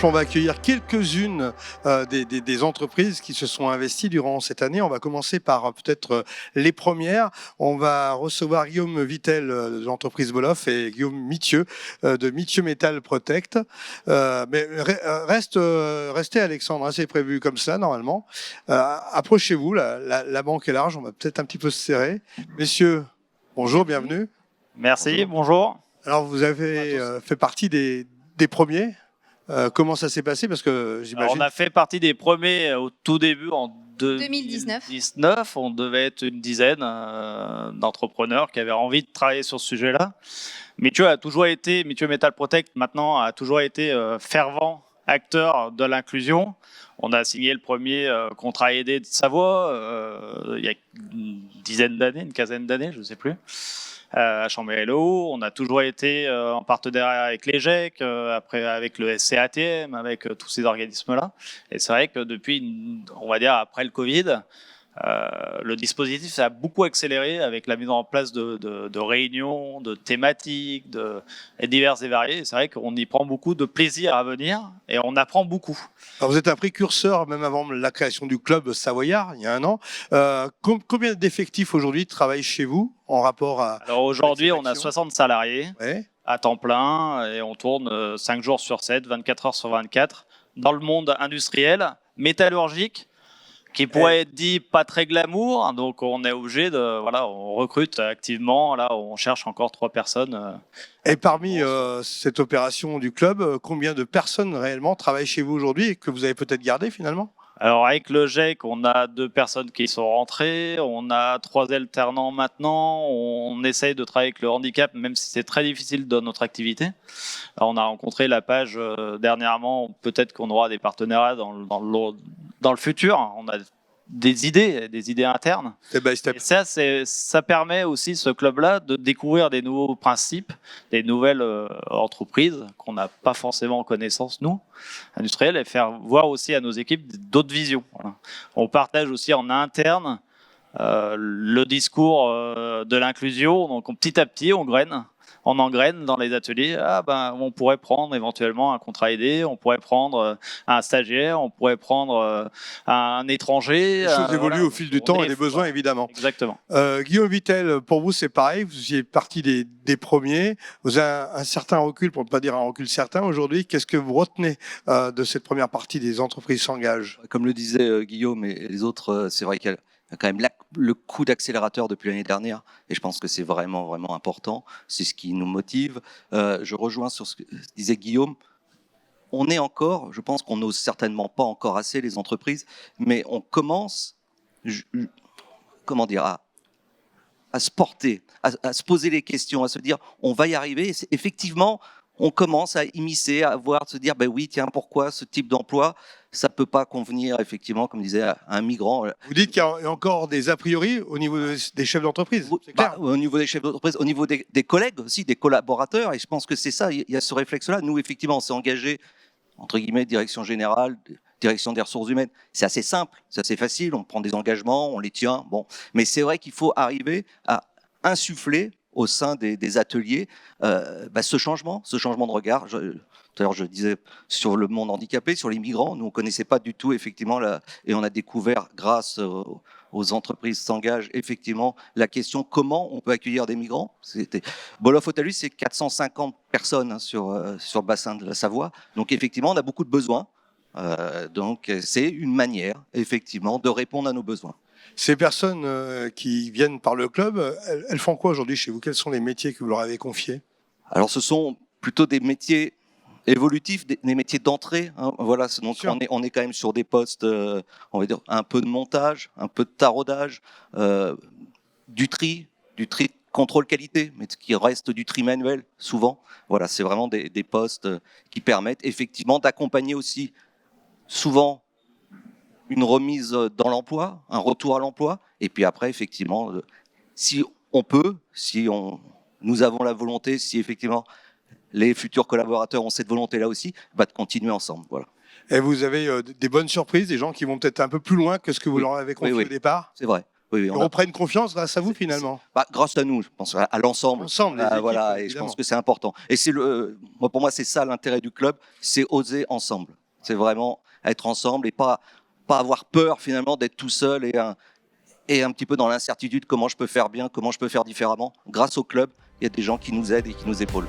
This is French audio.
exemple, on va accueillir quelques-unes des entreprises qui se sont investies durant cette année. On va commencer par peut-être les premières. On va recevoir Guillaume Vittel de l'entreprise Boloff et Guillaume Mithieu de Mithieu Metal Protect. Mais restez Alexandre, hein, c'est prévu comme ça normalement. Approchez-vous, la banque est large, on va peut-être un petit peu se serrer. Messieurs, bonjour, bienvenue. Merci, bonjour. Alors vous avez fait partie des premiers. Comment ça s'est passé? Parce que j'imagine. On a fait partie des premiers au tout début en 2019. On devait être une dizaine d'entrepreneurs qui avaient envie de travailler sur ce sujet-là. Mithieu Metal Protect maintenant a toujours été fervent acteur de l'inclusion. On a signé le premier contrat aidé de Savoie il y a une quinzaine d'années, je ne sais plus. À Chambéry-le-Haut, on a toujours été en partenariat avec les GEC, après avec le SCATM, avec tous ces organismes-là. Et c'est vrai que depuis, on va dire après le Covid, le dispositif a beaucoup accéléré avec la mise en place de réunions, de thématiques, et diverses et variées. C'est vrai qu'on y prend beaucoup de plaisir à venir et on apprend beaucoup. Alors vous êtes un précurseur, même avant la création du club savoyard, il y a un an. Combien d'effectifs aujourd'hui travaillent chez vous en rapport à... Alors aujourd'hui, on a 60 salariés à temps plein et on tourne 5 jours sur 7, 24 heures sur 24 dans le monde industriel, métallurgique, qui pourrait être dit pas très glamour, donc on est obligé on recrute activement, là on cherche encore 3 personnes. Et parmi cette opération du club, combien de personnes réellement travaillent chez vous aujourd'hui et que vous avez peut-être gardé finalement? Alors avec le GEC, on a 2 personnes qui sont rentrées, on a 3 alternants maintenant, on essaye de travailler avec le handicap, même si c'est très difficile dans notre activité. Alors, on a rencontré la page dernièrement, peut-être qu'on aura des partenariats dans le futur. On a des idées internes. Step by step. Et ça permet aussi, ce club-là, de découvrir des nouveaux principes, des nouvelles entreprises qu'on n'a pas forcément connaissance, nous, industriels, et faire voir aussi à nos équipes d'autres visions. Voilà. On partage aussi en interne le discours de l'inclusion. Donc petit à petit, on engraine dans les ateliers. On pourrait prendre éventuellement un contrat aidé, on pourrait prendre un stagiaire, on pourrait prendre un étranger. Les choses évoluent au fil du temps et des besoins, évidemment. Exactement. Guillaume Vittel, pour vous, c'est pareil. Vous faisiez partie des premiers. Vous avez un certain recul, pour ne pas dire un recul certain aujourd'hui. Qu'est-ce que vous retenez de cette première partie des entreprises s'engagent? Comme le disait Guillaume et les autres, c'est vrai qu'il y a quand même le coup d'accélérateur depuis l'année dernière, et je pense que c'est vraiment, vraiment important. C'est ce qui nous motive. Je rejoins sur ce que disait Guillaume. On est encore, je pense qu'on n'ose certainement pas encore assez les entreprises, mais on commence, à se porter, à se poser les questions, à se dire on va y arriver. Et effectivement, on commence à immiscer, à voir, se dire oui, tiens, pourquoi ce type d'emploi ça peut pas convenir, effectivement, comme disait, à un migrant. Vous dites qu'il y a encore des a priori au niveau des chefs d'entreprise, c'est clair. Au niveau des chefs d'entreprise, au niveau des collègues aussi, des collaborateurs, et je pense que c'est ça, il y a ce réflexe-là. Nous, effectivement, on s'est engagé, entre guillemets, direction générale, direction des ressources humaines. C'est assez simple, c'est assez facile, on prend des engagements, on les tient, mais c'est vrai qu'il faut arriver à insuffler au sein des ateliers ce changement de regard. Tout à l'heure, je disais sur le monde handicapé, sur les migrants, nous on ne connaissait pas du tout effectivement et on a découvert grâce aux entreprises s'engagent effectivement la question comment on peut accueillir des migrants. Boloff Hotelus, c'est 450 personnes sur le bassin de la Savoie, donc effectivement on a beaucoup de besoins. Donc c'est une manière effectivement de répondre à nos besoins. Ces personnes qui viennent par le club, elles font quoi aujourd'hui chez vous? Quels sont les métiers que vous leur avez confiés? Alors ce sont plutôt des métiers évolutifs, des métiers d'entrée. Voilà, donc on est quand même sur des postes, on va dire un peu de montage, un peu de taraudage, du tri contrôle qualité, mais qui reste du tri manuel souvent. Voilà, c'est vraiment des postes qui permettent effectivement d'accompagner aussi souvent une remise dans l'emploi, un retour à l'emploi, et puis après, effectivement, si on peut, nous avons la volonté, si effectivement les futurs collaborateurs ont cette volonté-là aussi, de continuer ensemble. Voilà. Et vous avez des bonnes surprises, des gens qui vont peut-être un peu plus loin que ce que vous leur avez confié au départ? C'est vrai. Oui, Ils reprennent confiance grâce à vous finalement. Grâce à nous, je pense à l'ensemble. Ensemble, les équipes, voilà, et je pense que c'est important. Et pour moi, c'est ça l'intérêt du club, c'est oser ensemble. C'est vraiment être ensemble et pas avoir peur finalement d'être tout seul et un petit peu dans l'incertitude, comment je peux faire bien, comment je peux faire différemment. Grâce au club, il y a des gens qui nous aident et qui nous épaulent.